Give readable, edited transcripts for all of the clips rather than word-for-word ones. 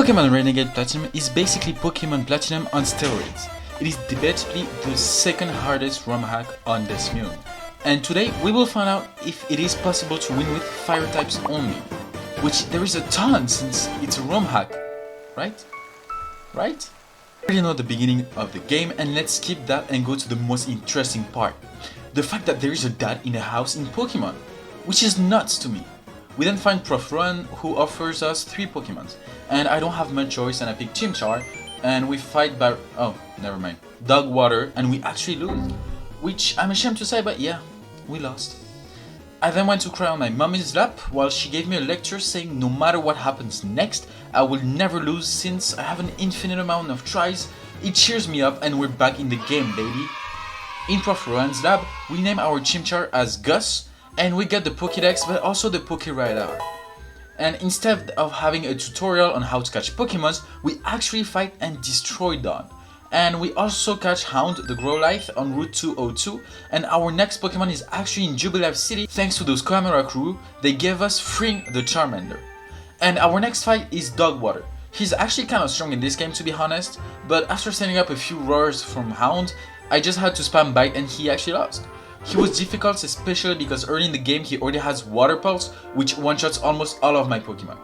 Pokemon Renegade Platinum is basically Pokemon Platinum on steroids. It is debatably the second hardest ROM hack on this Moon. And today we will find out if it is possible to win with fire types only. Which there is a ton since it's a ROM hack, right? Right? We already know the beginning of the game, and let's skip that and go to the most interesting part. The fact that there is a dad in a house in Pokemon, which is nuts to me. We then find Prof. Ron, who offers us 3 Pokemons, and I don't have much choice and I pick Chimchar, and we fight Dog Water, and we actually lose. Which I'm ashamed to say, but yeah, we lost. I then went to cry on my mommy's lap while she gave me a lecture saying no matter what happens next, I will never lose since I have an infinite amount of tries. It cheers me up and we're back in the game, baby. In Prof. Ron's lab, we name our Chimchar as Gus, and we get the Pokédex but also the Poké-Radar. And instead of having a tutorial on how to catch Pokemons, we actually fight and destroy Dawn. And we also catch Hound, the Growlithe, on Route 202, and our next Pokemon is actually in Jubilife City. Thanks to those camera crew, they gave us Fring the Charmander. And our next fight is Dog Water. He's actually kind of strong in this game, to be honest, but after setting up a few roars from Hound, I just had to spam Bite and he actually lost. He was difficult especially because early in the game he already has Water Pulse, which one-shots almost all of my Pokemon.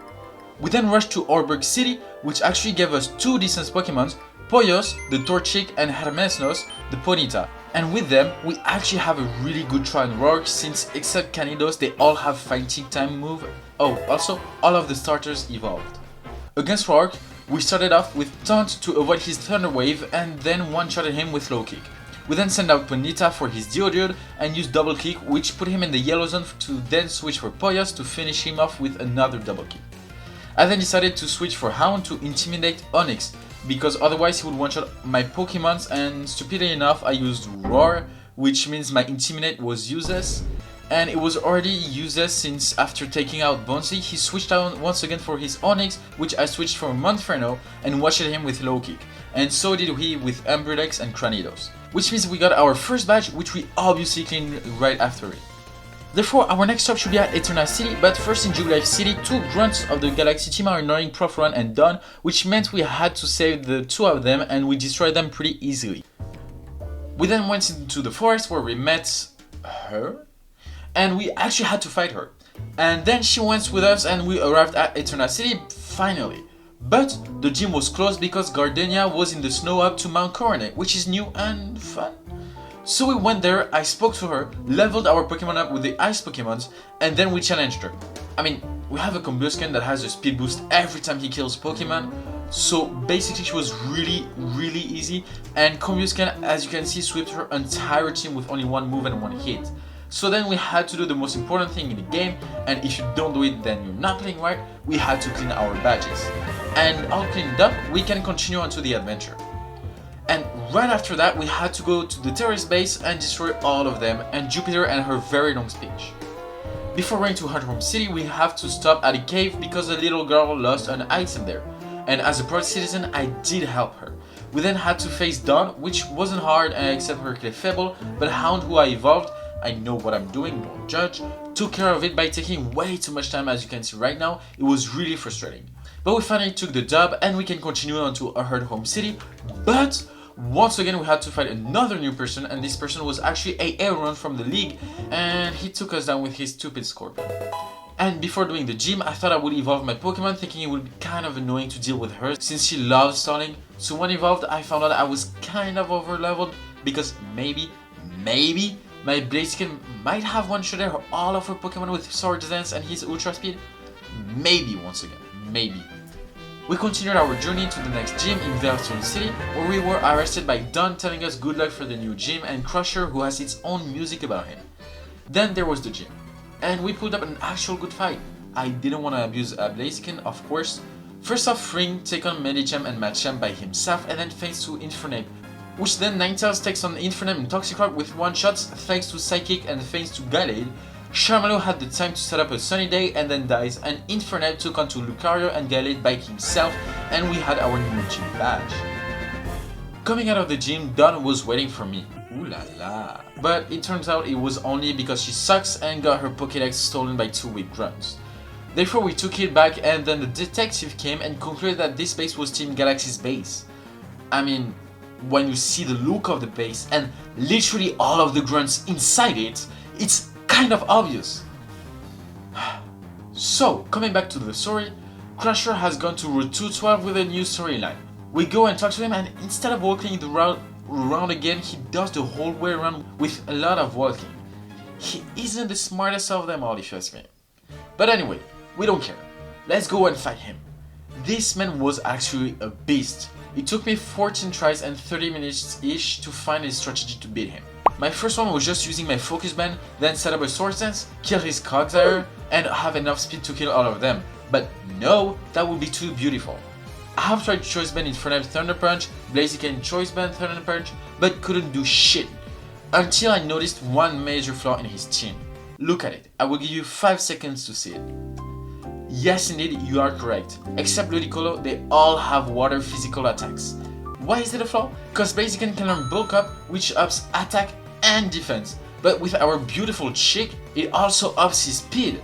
We then rushed to Orberg City, which actually gave us 2 decent Pokemons, Poyos, the Torchic, and Hermesnos, the Ponyta. And with them, we actually have a really good try on Roark, since except Canidos, they all have Fighting Time move. Oh, also, all of the starters evolved. Against Roark, we started off with Taunt to avoid his Thunder Wave and then one-shotted him with Low Kick. We then sent out Ponyta for his Geodude and used Double Kick, which put him in the yellow zone to then switch for Poyos to finish him off with another Double Kick. I then decided to switch for Hound to intimidate Onix, because otherwise he would one-shot my Pokemons, and stupidly enough I used Roar, which means my Intimidate was useless. And it was already useless since after taking out Bouncy, he switched out once again for his Onix, which I switched for Monferno and one-shot him with Low Kick. And so did he with Umbrex and Cranidos. Which means we got our first badge, which we obviously cleaned right after it. Therefore, our next stop should be at Eterna City, but first in Jubilife City, 2 grunts of the Galaxy team are annoying Prof. Ron and Dawn, which meant we had to save the 2 of them and we destroyed them pretty easily. We then went into the forest where we met her, and we actually had to fight her. And then she went with us and we arrived at Eterna City finally. But the gym was closed because Gardenia was in the snow up to Mount Coronet, which is new and fun. So we went there, I spoke to her, leveled our Pokemon up with the Ice Pokemons, and then we challenged her. I mean, we have a Combusken that has a speed boost every time he kills Pokemon, so basically she was really easy, and Combusken, as you can see, swept her entire team with only 1 move and 1 hit. So then we had to do the most important thing in the game, and if you don't do it then you're not playing right, we had to clean our badges. And all cleaned up, we can continue on to the adventure. And right after that, we had to go to the terrorist base and destroy all of them, and Jupiter and her very long speech. Before going to Hearthome City, we have to stop at a cave because a little girl lost an item there. And as a proud citizen, I did help her. We then had to face Dawn, which wasn't hard except her Clefable, but Hound, who I evolved, I know what I'm doing, don't judge, took care of it by taking way too much time. As you can see right now, it was really frustrating. But we finally took the dub and we can continue on to Hearthome City, but once again we had to fight another new person, and this person was actually a Aeron from the league, and he took us down with his stupid Scorpion. And before doing the gym, I thought I would evolve my Pokemon, thinking it would be kind of annoying to deal with her since she loves stalling. So when evolved, I found out I was kind of over leveled because maybe my Blaziken might have one-shotted all of her Pokemon with Sword Dance and his Ultra Speed. Maybe once again, maybe. We continued our journey to the next gym in Veilstone City, where we were arrested by Dawn telling us good luck for the new gym and Crusher, who has its own music about him. Then there was the gym, and we put up an actual good fight. I didn't want to abuse a Blaziken, of course. First off, Ring take on Medicham and Machamp by himself, and then thanks to Infernape, which then Ninetales takes on Infernape and Toxicroak with one-shots thanks to Psychic and thanks to Gallade. Charmander had the time to set up a Sunny Day and then dies, and Infernape took on to Lucario and Gallade by himself, and we had our new gym badge. Coming out of the gym, Dawn was waiting for me. Ooh la la. But it turns out it was only because she sucks and got her Pokédex stolen by 2 weak grunts. Therefore we took it back, and then the detective came and concluded that this base was Team Galaxy's base. I mean, when you see the look of the base and literally all of the grunts inside it, it's kind of obvious. So, coming back to the story, Crusher has gone to Route 212 with a new storyline. We go and talk to him, and instead of walking the route around again, he does the whole way around with a lot of walking. He isn't the smartest of them all, if you ask me. But anyway, we don't care. Let's go and fight him. This man was actually a beast. It took me 14 tries and 30 minutes-ish to find a strategy to beat him. My first one was just using my focus band, then set up a sword stance, kill his Cogsire, and have enough speed to kill all of them. But no, that would be too beautiful. I have tried Choice Band Infernape Thunder Punch, Blaziken Choice Band Thunder Punch, but couldn't do shit. Until I noticed one major flaw in his team. Look at it, I will give you 5 seconds to see it. Yes, indeed, you are correct. Except Ludicolo, they all have water physical attacks. Why is it a flaw? Because Blaziken can learn Bulk Up, which ups attack and defense. But with our beautiful chick, it also ups his speed.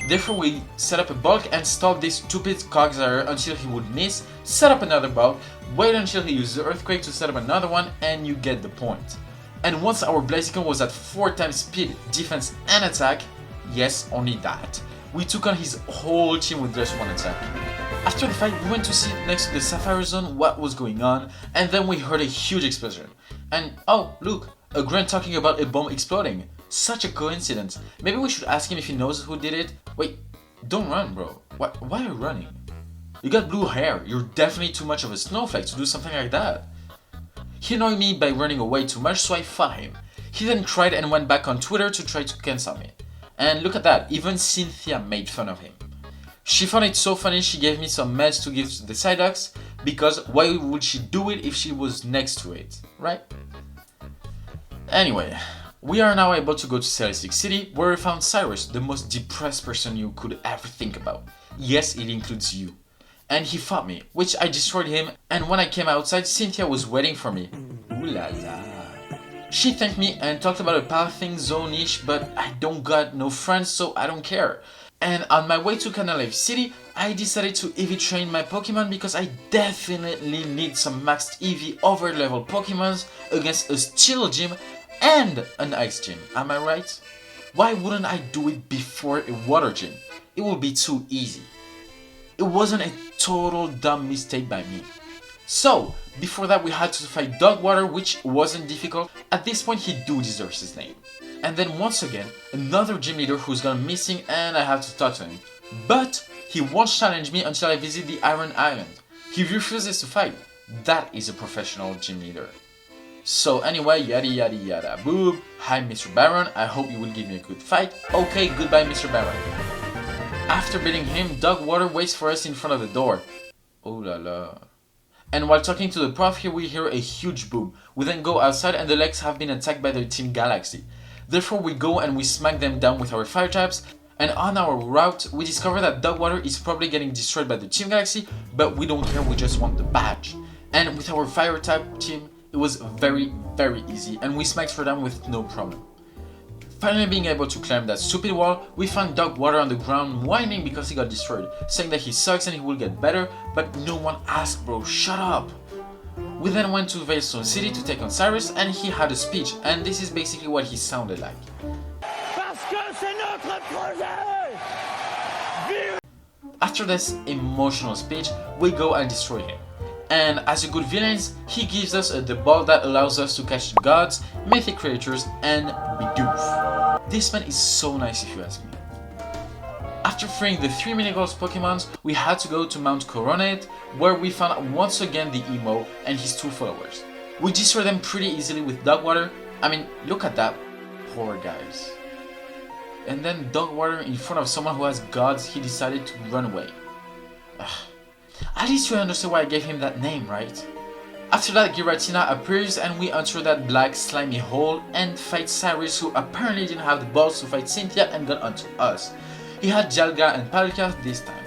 Therefore we set up a bulk and stalk this stupid Cogsire until he would miss, set up another bulk, wait until he uses Earthquake to set up another one, and you get the point. And once our Blaziken was at 4 times speed, defense and attack, yes, only that, we took on his whole team with just one attack. After the fight, we went to see next to the Sapphire Zone what was going on, and then we heard a huge explosion. And oh, look, a grunt talking about a bomb exploding. Such a coincidence. Maybe we should ask him if he knows who did it. Wait, don't run, bro. Why are you running? You got blue hair. You're definitely too much of a snowflake to do something like that. He annoyed me by running away too much, so I fought him. He then cried and went back on Twitter to try to cancel me. And look at that, even Cynthia made fun of him. She found it so funny she gave me some meds to give to the Psyducks, because why would she do it if she was next to it, right? Anyway, we are now able to go to Celestic City, where we found Cyrus, the most depressed person you could ever think about. Yes, it includes you. And he fought me, which I destroyed him, and when I came outside, Cynthia was waiting for me. Ooh la la. She thanked me and talked about a pathing zone-ish, but I don't got no friends, so I don't care. And on my way to Canalave City, I decided to EV train my Pokemon because I definitely need some maxed EV over level Pokemons against a Steel Gym and an Ice Gym, am I right? Why wouldn't I do it before a Water Gym? It would be too easy. It wasn't a total dumb mistake by me. So, before that we had to fight Dogwater, which wasn't difficult. At this point he do deserves his name. And then once again, another gym leader who's gone missing and I have to talk to him. But he won't challenge me until I visit the Iron Island. He refuses to fight. That is a professional gym leader. So anyway, yada yada yada boob. Hi Mr. Baron, I hope you will give me a good fight. Okay, goodbye Mr. Baron. After beating him, Dogwater waits for us in front of the door. Oh la la. And while talking to the prof here, we hear a huge boom. We then go outside and the legs have been attacked by the Team Galaxy. Therefore we go and we smack them down with our fire types, and on our route we discover that Dogwater is probably getting destroyed by the Team Galaxy, but we don't care, we just want the badge. And with our fire type team, it was very easy and we smacked for them with no problem. Finally being able to climb that stupid wall, we found Dogwater on the ground whining because he got destroyed, saying that he sucks and he will get better, but no one asked, bro, shut up! We then went to Veilstone City to take on Cyrus, and he had a speech, and this is basically what he sounded like. After this emotional speech, we go and destroy him. And as a good villain, he gives us the ball that allows us to catch gods, mythic creatures, and Bidoof. This man is so nice if you ask me. After freeing the 3 Mini-Golds Pokemons, we had to go to Mount Coronet, where we found once again the Emo and his 2 followers. We destroyed them pretty easily with Dogwater. I mean, look at that. Poor guys. And then Dogwater, in front of someone who has gods, he decided to run away. Ugh. At least you understand why I gave him that name, right? After that, Giratina appears and we enter that black slimy hole and fight Cyrus, who apparently didn't have the balls to fight Cynthia and got onto us. He had Jalga and Palkia this time,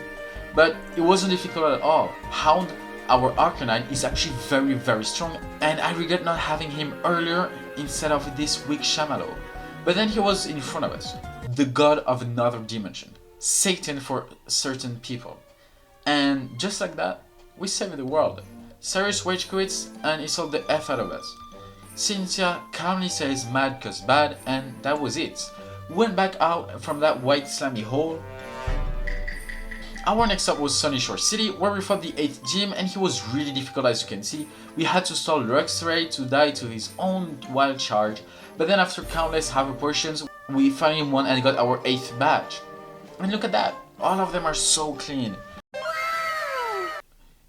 but it wasn't difficult at all. Hound, our Arcanine, is actually very strong, and I regret not having him earlier instead of this weak Shamalo. But then he was in front of us, the god of another dimension. Satan for certain people. And just like that, we saved the world. Cyrus rage quits and he sold the F out of us. Cynthia calmly says mad cause bad, and that was it. We went back out from that white slimy hole. Our next stop was Sunny Shore City, where we fought the 8th gym, and he was really difficult as you can see. We had to stall Luxray to die to his own wild charge, but then after countless half portions, we finally won and got our 8th badge. And look at that, all of them are so clean.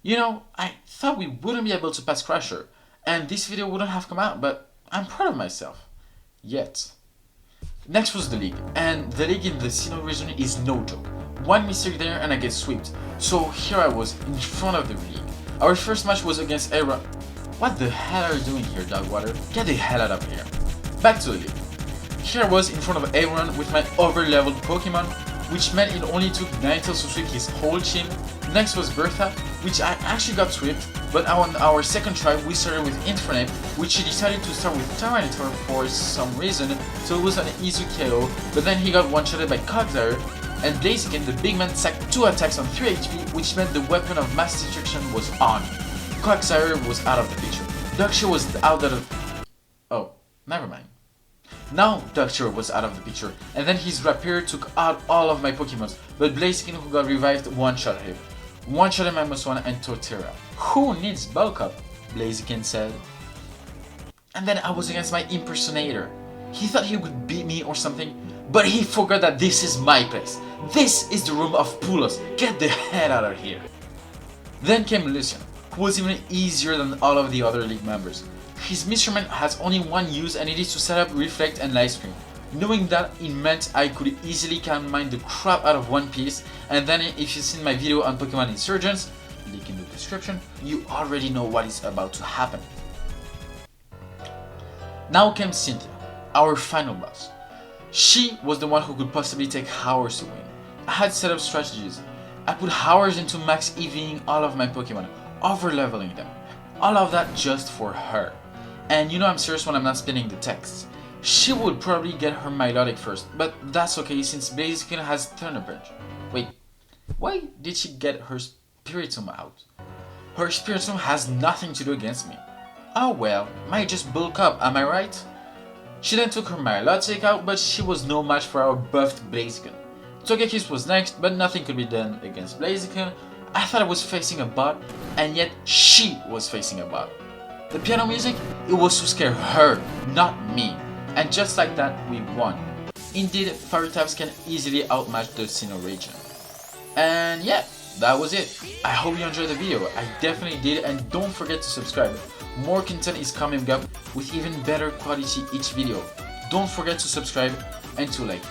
You know, I thought we wouldn't be able to pass Crusher, and this video wouldn't have come out, but I'm proud of myself. Yet. Next was the league, and the league in the Sinnoh region is no joke. One mistake there and I get swept. So here I was, in front of the league. Our first match was against Aaron. What the hell are you doing here, Dogwater? Get the hell out of here. Back to the league. Here I was in front of Aaron with my over-leveled Pokemon, which meant it only took Ninetales to sweep his whole team. Next was Bertha, which I actually got swept, but on our second try we started with Infernape, which he decided to start with Tyranitar for some reason, so it was an easy KO, but then he got one-shotted by Cogsire, and Blaziken, the big man, sacked 2 attacks on 3 HP, which meant the weapon of mass destruction was on. Cogsire was out of the picture. Darkshire was out of... Oh, never mind. Now Darkshire was out of the picture, and then his Rapier took out all of my Pokemons, but Blaziken, who got revived, one-shot him. One-shotted my Muswana and Torterra. Who needs bulk up? Blaziken said. And then I was against my impersonator. He thought he would beat me or something, but he forgot that this is my place. This is the room of Pulos. Get the hell out of here. Then came Lucian, who was even easier than all of the other league members. His measurement has only one use, and it is to set up, reflect and light screen. Knowing that, it meant I could easily can mine the crap out of One Piece, and then if you've seen my video on Pokemon Insurgents, link in the description, you already know what is about to happen. Now came Cynthia, our final boss. She was the one who could possibly take hours to win. I had set up strategies. I put hours into max EVing all of my Pokemon, over-leveling them. All of that just for her. And you know I'm serious when I'm not spinning the text. She would probably get her Milotic first, but that's okay since Blaziken has Thunder Punch. Wait, why did she get her Spiritomb out? Her Spiritomb has nothing to do against me. Oh well, might just bulk up, am I right? She then took her Milotic out, but she was no match for our buffed Blaziken. Togekiss was next, but nothing could be done against Blaziken. I thought I was facing a bot, and yet she was facing a bot. The piano music, it was to scare her, not me. And just like that, we won. Indeed, fire types can easily outmatch the Sinnoh region. And yeah, that was it. I hope you enjoyed the video. I definitely did, and don't forget to subscribe. More content is coming up with even better quality each video. Don't forget to subscribe and to like.